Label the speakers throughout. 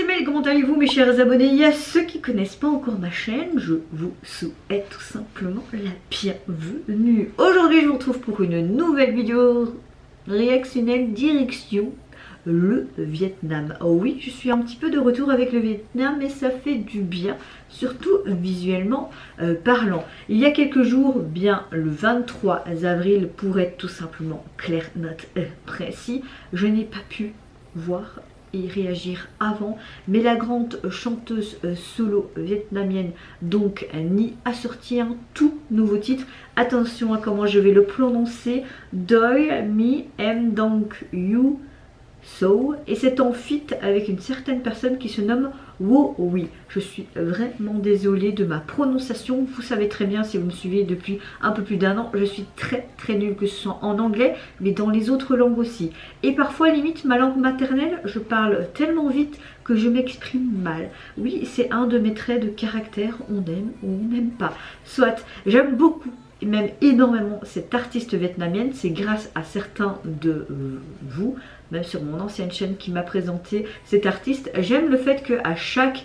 Speaker 1: c'est Mel, comment allez-vous mes chers abonnés? Il y a ceux qui connaissent pas encore ma chaîne, je vous souhaite tout simplement la bienvenue. Aujourd'hui je vous retrouve pour une nouvelle vidéo réactionnelle direction le Vietnam. Oh oui, je suis un petit peu de retour avec le Vietnam mais ça fait du bien, surtout visuellement parlant. Il y a quelques jours, bien le 23 avril pour être tout simplement clair, net, précis, je n'ai pas pu voir et réagir avant, mais la grande chanteuse solo vietnamienne donc Nhi a sorti un tout nouveau titre. Attention à comment je vais le prononcer, Doi Mi Em Donc You So, et c'est en feat avec une certaine personne qui se nomme Wo Oui. Je suis vraiment désolée de ma prononciation, vous savez très bien si vous me suivez depuis un peu plus d'un an, je suis très nulle, que ce soit en anglais mais dans les autres langues aussi. Et parfois limite ma langue maternelle, je parle tellement vite que je m'exprime mal. Oui, c'est un de mes traits de caractère, on aime ou on n'aime pas. Soit, j'aime beaucoup et même énormément cette artiste vietnamienne, c'est grâce à certains de vous, même sur mon ancienne chaîne qui m'a présenté cet artiste. J'aime le fait qu'à chaque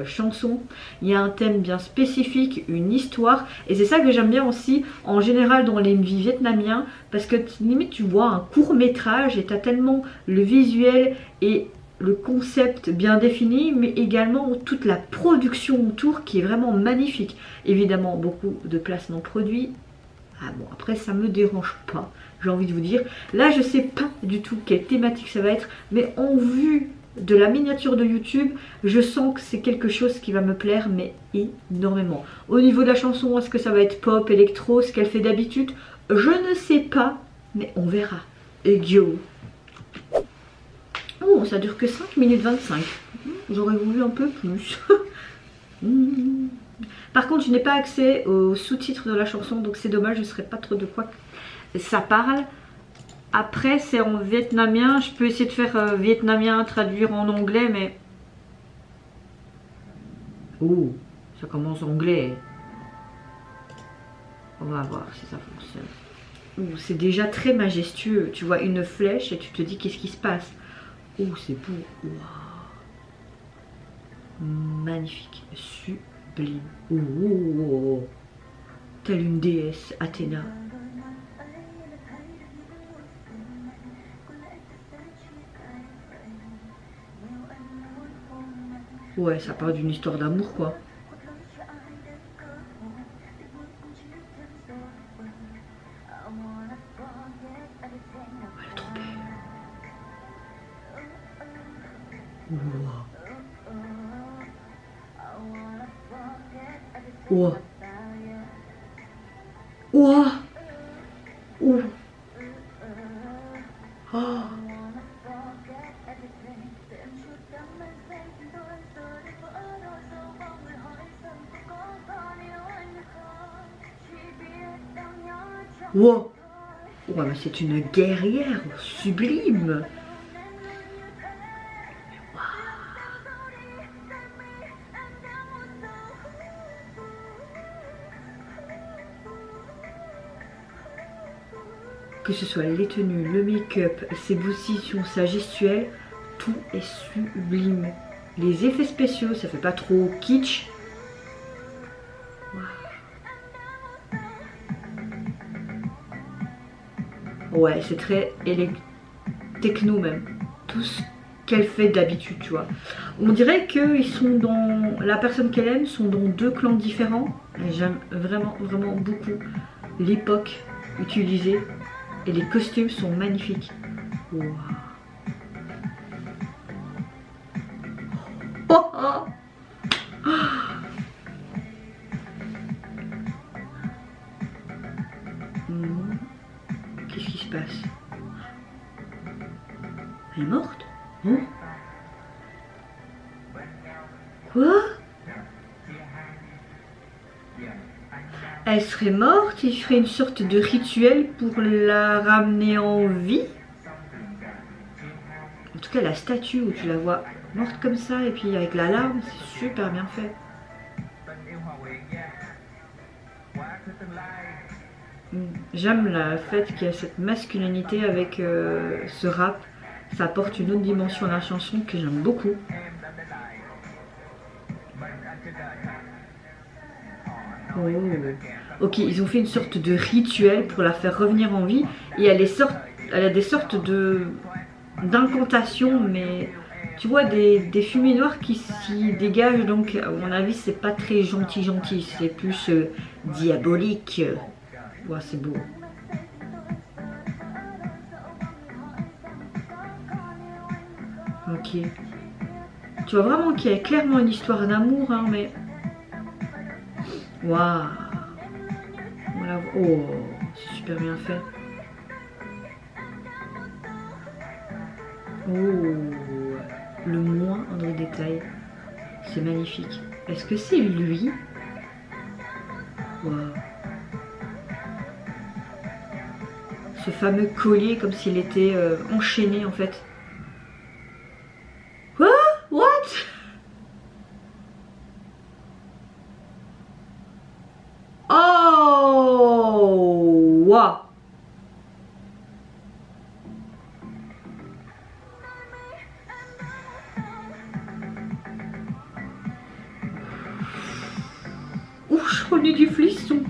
Speaker 1: chanson, il y a un thème bien spécifique, une histoire, et c'est ça que j'aime bien aussi en général dans les MV vietnamiens, parce que limite tu vois un court métrage et tu as tellement le visuel et le concept bien défini, mais également toute la production autour qui est vraiment magnifique. Évidemment beaucoup de placements produits. Ah bon, après ça me dérange pas, j'ai envie de vous dire. Là je sais pas du tout quelle thématique ça va être, mais en vue de la miniature de YouTube, je sens que c'est quelque chose qui va me plaire, mais énormément. Au niveau de la chanson, est-ce que ça va être pop, électro, ce qu'elle fait d'habitude? Je ne sais pas, mais on verra. Et go. Oh, ça dure que 5 minutes 25. J'aurais voulu un peu plus. Par contre, je n'ai pas accès aux sous-titres de la chanson, donc c'est dommage, je ne saurais pas trop de quoi ça parle. Après, c'est en vietnamien. Je peux essayer de faire vietnamien, traduire en anglais, mais... Oh, ça commence en anglais. On va voir si ça fonctionne. Oh, c'est déjà très majestueux. Tu vois une flèche et tu te dis qu'est-ce qui se passe. Oh, c'est beau. Wow. Magnifique. Sublime. Oh, oh, oh. Telle une déesse, Athéna. Ouais, ça parle d'une histoire d'amour, quoi. Elle est trop belle. Wow. Wow. Wow. Oh. Wow. Ouais, mais c'est une guerrière sublime. Que ce soit les tenues, le make-up, ses positions, sa gestuelle, tout est sublime. Les effets spéciaux, ça fait pas trop kitsch. Wow. Ouais, c'est très techno même. Tout ce qu'elle fait d'habitude, tu vois. On dirait qu'ils sont dans... La personne qu'elle aime sont dans deux clans différents. Et j'aime vraiment beaucoup l'époque utilisée. Et les costumes sont magnifiques. Wow. Oh, oh. Qu'est-ce qui se passe? Elle est morte? Oh. Quoi? Elle serait morte, il ferait une sorte de rituel pour la ramener en vie. En tout cas la statue où tu la vois morte comme ça et puis avec la larme, c'est super bien fait. J'aime le fait qu'il y a cette masculinité avec ce rap. Ça apporte une autre dimension à la chanson que j'aime beaucoup. Oh. Ok, ils ont fait une sorte de rituel pour la faire revenir en vie. Et elle a des sortes d'incantations, mais tu vois des fumées noires qui s'y dégagent. Donc à mon avis c'est pas très gentil, c'est plus diabolique. Ouais, c'est beau. Ok. Tu vois vraiment qu'il y a clairement une histoire d'amour, hein, mais... Waouh. Voilà. Oh, c'est super bien fait. Oh, le moindre détail. C'est magnifique. Est-ce que c'est lui? Waouh. Ce fameux collier comme s'il était enchaîné en fait. Quoi? What? Oh, waouh. Ouf, j'en ai du frisson.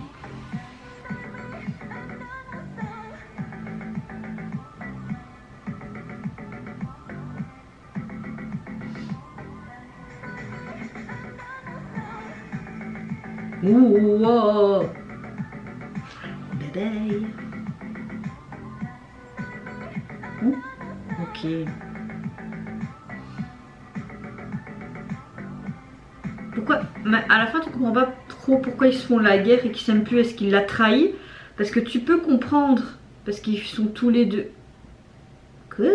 Speaker 1: Ouh, wow. Bye bye. Ouh, ok. Pourquoi? Mais à la fin tu comprends pas trop pourquoi ils se font la guerre et qu'ils s'aiment plus. Est-ce qu'il l'a trahi? Parce que tu peux comprendre. Parce qu'ils sont tous les deux. Quoi?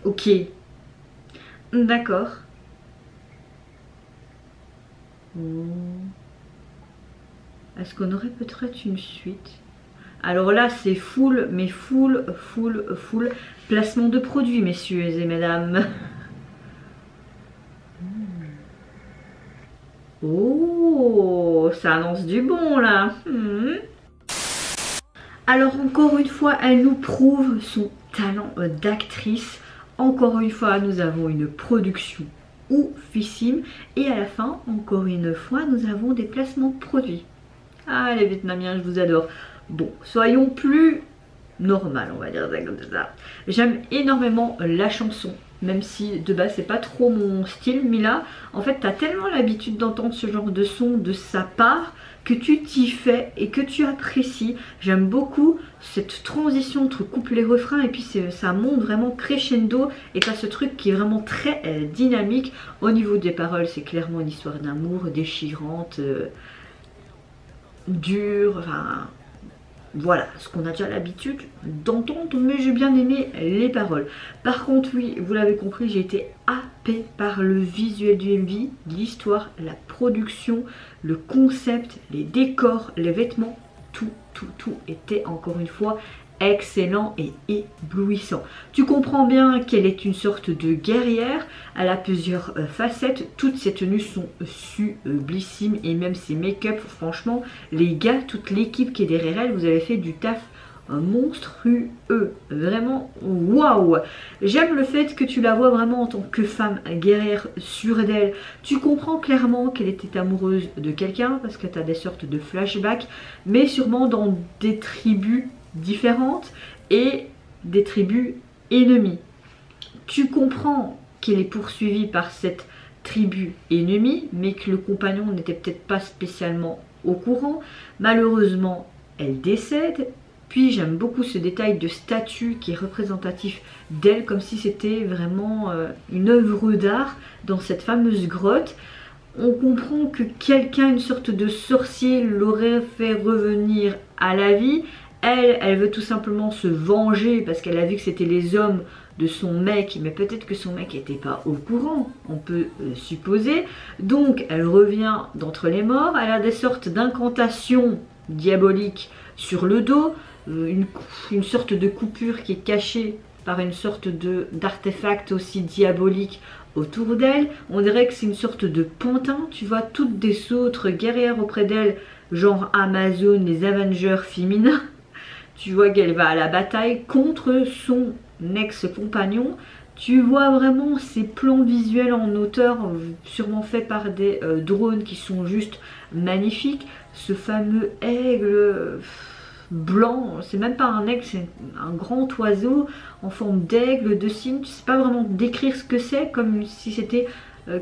Speaker 1: Ok. D'accord. Est-ce qu'on aurait peut-être une suite? Alors là c'est full, mais full placement de produits, messieurs et mesdames. Oh, ça annonce du bon là. Alors encore une fois, elle nous prouve son talent d'actrice. Encore une fois, nous avons une production oufissime. Et à la fin, encore une fois, nous avons des placements de produits. Ah, les Vietnamiens, je vous adore. Bon, soyons plus normal, on va dire ça comme ça. J'aime énormément la chanson, même si de base c'est pas trop mon style, mais là en fait t'as tellement l'habitude d'entendre ce genre de son de sa part que tu t'y fais et que tu apprécies. J'aime beaucoup cette transition entre couplet et refrain, et puis ça monte vraiment crescendo et t'as ce truc qui est vraiment très dynamique. Au niveau des paroles, c'est clairement une histoire d'amour déchirante, dure, enfin voilà, ce qu'on a déjà l'habitude d'entendre, mais j'ai bien aimé les paroles. Par contre, oui, vous l'avez compris, j'ai été happée par le visuel du MV, l'histoire, la production, le concept, les décors, les vêtements, tout était encore une fois excellent et éblouissant. Tu comprends bien qu'elle est une sorte de guerrière, elle a plusieurs facettes, toutes ses tenues sont sublissimes et même ses make-up, franchement les gars, toute l'équipe qui est derrière elle, vous avez fait du taf monstrueux, vraiment waouh. J'aime le fait que tu la vois vraiment en tant que femme guerrière sûre d'elle. Tu comprends clairement qu'elle était amoureuse de quelqu'un parce que tu as des sortes de flashbacks, mais sûrement dans des tribus différentes et des tribus ennemies. Tu comprends qu'elle est poursuivie par cette tribu ennemie, mais que le compagnon n'était peut-être pas spécialement au courant. Malheureusement, elle décède. Puis j'aime beaucoup ce détail de statue qui est représentatif d'elle, comme si c'était vraiment une œuvre d'art dans cette fameuse grotte. On comprend que quelqu'un, une sorte de sorcier, l'aurait fait revenir à la vie. Elle veut tout simplement se venger parce qu'elle a vu que c'était les hommes de son mec, mais peut-être que son mec n'était pas au courant, on peut supposer. Donc elle revient d'entre les morts, elle a des sortes d'incantations diaboliques sur le dos, une sorte de coupure qui est cachée par une sorte d'artefact aussi diabolique autour d'elle. On dirait que c'est une sorte de pantin, tu vois, toutes des autres guerrières auprès d'elle, genre Amazon, les Avengers féminins. Tu vois qu'elle va à la bataille contre son ex-compagnon, Tu vois vraiment ces plans visuels en hauteur, sûrement faits par des drones qui sont juste magnifiques. Ce fameux aigle blanc, c'est même pas un aigle, c'est un grand oiseau en forme d'aigle, de cygne. Tu sais pas vraiment décrire ce que c'est, comme si c'était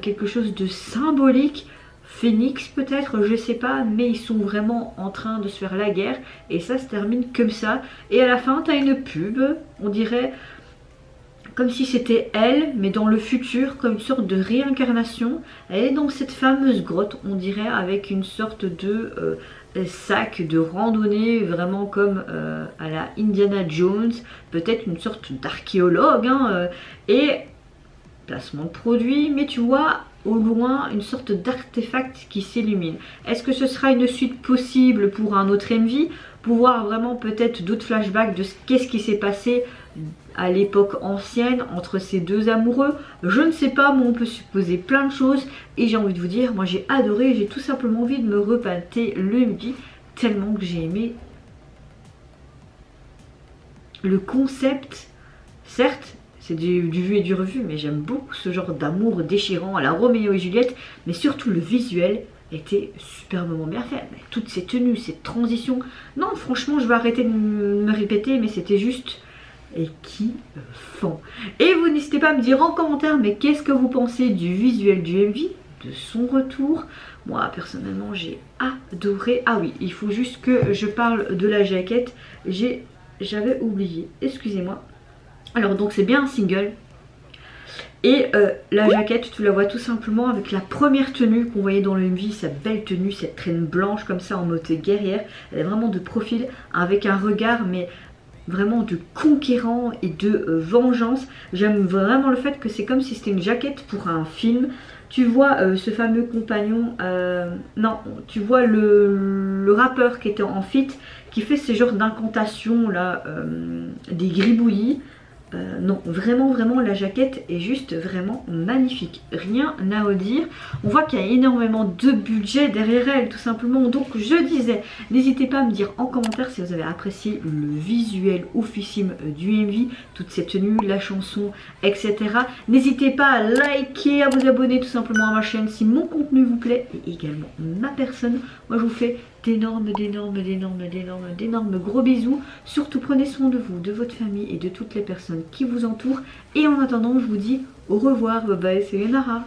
Speaker 1: quelque chose de symbolique. Phoenix peut-être, je sais pas, mais ils sont vraiment en train de se faire la guerre et ça se termine comme ça. Et à la fin, tu as une pub, on dirait comme si c'était elle, mais dans le futur, comme une sorte de réincarnation. Elle est dans cette fameuse grotte, on dirait, avec une sorte de sac de randonnée, vraiment comme à la Indiana Jones, peut-être une sorte d'archéologue, hein, et placement de produit, mais tu vois au loin une sorte d'artefact qui s'illumine. Est-ce que ce sera une suite possible pour un autre MV, pour voir vraiment peut-être d'autres flashbacks de qu'est-ce qui s'est passé à l'époque ancienne entre ces deux amoureux? Je ne sais pas, mais on peut supposer plein de choses et j'ai envie de vous dire, moi j'ai adoré, j'ai tout simplement envie de me repater le MV tellement que j'ai aimé le concept. Certes, c'est du vu et du revu, mais j'aime beaucoup ce genre d'amour déchirant à la Roméo et Juliette, mais surtout le visuel était superbement bien fait. Toutes ces tenues, ces transitions. Non, franchement, je vais arrêter de me répéter, mais c'était juste kiffant. Et vous n'hésitez pas à me dire en commentaire, mais qu'est-ce que vous pensez du visuel du MV, de son retour? Moi, personnellement, j'ai adoré. Ah oui, il faut juste que je parle de la jaquette. J'avais oublié, excusez-moi. Alors donc c'est bien un single et la jaquette tu la vois tout simplement avec la première tenue qu'on voyait dans le MV, sa belle tenue, cette traîne blanche comme ça en mode guerrière. Elle est vraiment de profil avec un regard mais vraiment de conquérant et de vengeance. J'aime vraiment le fait que c'est comme si c'était une jaquette pour un film. Tu vois ce fameux compagnon, non, tu vois le rappeur qui était en feat, qui fait ces genres d'incantations là, des gribouillis. Non, vraiment la jaquette est juste vraiment magnifique, rien à redire. On voit qu'il y a énormément de budget derrière elle tout simplement. Donc je disais, n'hésitez pas à me dire en commentaire si vous avez apprécié le visuel oufissime du MV, toutes ces tenues, la chanson, etc. N'hésitez pas à liker, à vous abonner tout simplement à ma chaîne si mon contenu vous plaît et également ma personne. Moi je vous fais d'énormes gros bisous. Surtout prenez soin de vous, de votre famille et de toutes les personnes qui vous entourent. Et en attendant, je vous dis au revoir, bye bye, c'est Lénara.